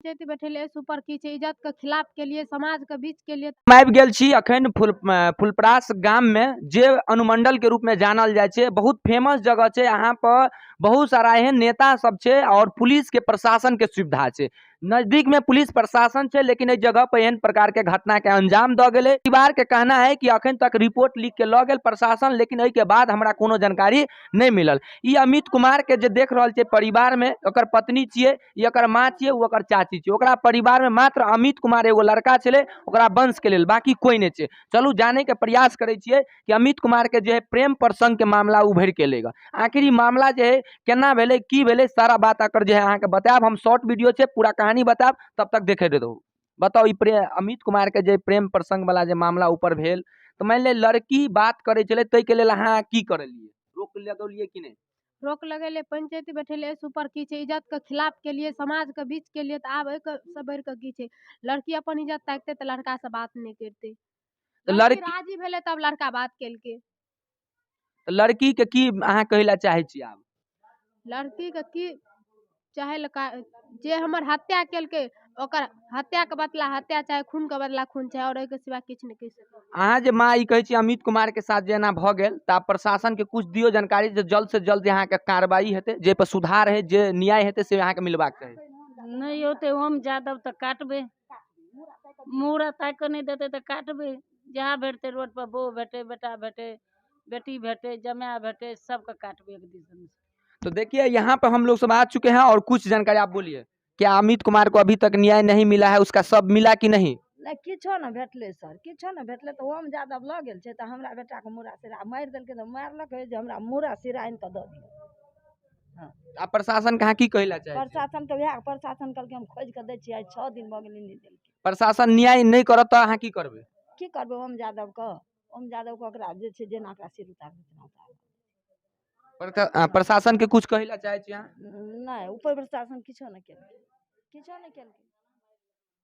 पंचायती बैठेले super की छै इज्जत के खिलाफ के लिए समाज के बीच के लिए हम आबि गेल छी अखन फुलपरास गाम में जे अनुमंडल के रूप में जानल जाय छै। बहुत फेमस जगह छै। यहाँ पर बहुत सारा एहन नेता सब छै और पुलिस के प्रशासन के सुविधा छै। नजदीक में पुलिस प्रशासन छै, लेकिन इस जगह पर एहन प्रकार के घटना के अंजाम द गेले। परिवार के कहना है कि अखन तक रिपोर्ट लिख के ल गेल प्रशासन, लेकिन एहि के बाद हमरा कोनो जानकारी नहीं मिलल। ई अमित कुमार के जे देख रहल छै परिवार में, ओकर पत्नी छियै, ई एकर माँ छियै, वो ओकर चाची छियै। ओकरा परिवार में मात्र अमित कुमार एगो लड़का छलै, ओकरा वंश के लेल, बाकी कोई नहीं छै। चलू जाने के प्रयास करे छियै कि अमित कुमार के जे है प्रेम प्रसंग के मामला उभर के लेगा। आखिर ई मामला जे है केना भेलै, की भेलै, सारा बात अकर जे है अहाँ के बतायब। हम शॉर्ट वीडियो छै, पूरा कहानी बतायब, तब तक देखे दे दो। बताओ ई अमित कुमार के जे प्रेम प्रसंग वाला जे मामला ऊपर भेल, तो मान ले लड़की बात करे चले, तै के लेल अहाँ की करलिए, रोक लगौलिए कि नहीं? रोक लगेले, पंचायती बैठेले सुपर की छै इज्जत के खिलाफ के लिए समाज के बीच के लिए। आब सब बढ़ के की छै, लड़की अपन इज्जत ताकते तो लड़का से बात नहीं करते। लड़की राजी भेले तब लड़का बात केलके। लड़की के की अहाँ कहला चाहे छी? आब लड़की के की चाहे जे हमर हत्या केलके ओकर हत्या के बदला हत्या, चाहे खून के बदला खून, चाहे और के सिवा किछ नहीं कह सकते। अहाँ जे माँ ई कहै छी अमित कुमार के साथ जेना भ गेल, त प्रशासन के कुछ दियो जानकारी जे जल्द से जल्द यहाँ के कार्रवाई हेते, जे पर सुधार है, जे न्याय हेते से यहाँ के मिलबाक चाही। नहीं होते हम जादव तो काटबे, मुहरा ताक नहीं देते तो काटबे। जहाँ भेटते रोड पर, बो भेटे, बेटा भेटे, बेटी भेटे, जमाया भेटे, सबका काटबे एक दूसरे से। तो देखिए यहाँ पे हम लोग सब आ चुके हैं और कुछ जानकारी आप बोलिए। क्या अमित कुमार को अभी तक न्याय नहीं मिला है? उसका सब मिला कि नहीं? किछो न भेटले सर, किछो न भेटले। तो हम जादव ल गेल छै, त हमरा बेटा के मुरा सिरा मार देलके, तो मारलक जे हमरा मुरा सिरा आनि के द दियो। हां, आप प्रशासन कहाँ की कहला चाहे? प्रशासन के वह प्रशासन कहलके हम खोज के दै छी, आज 6 दिन भ गेलै नहीं देलके। प्रशासन न्याय नहीं करत त अहाँ की करबे? की करबे हम जादव के ओकरा जे छै जेना का सिर उतार प्रशासन के कुछ कहला चाहे छी अहाँ? नहीं, ऊपर प्रशासन किछो न केलके, किछो न केलके।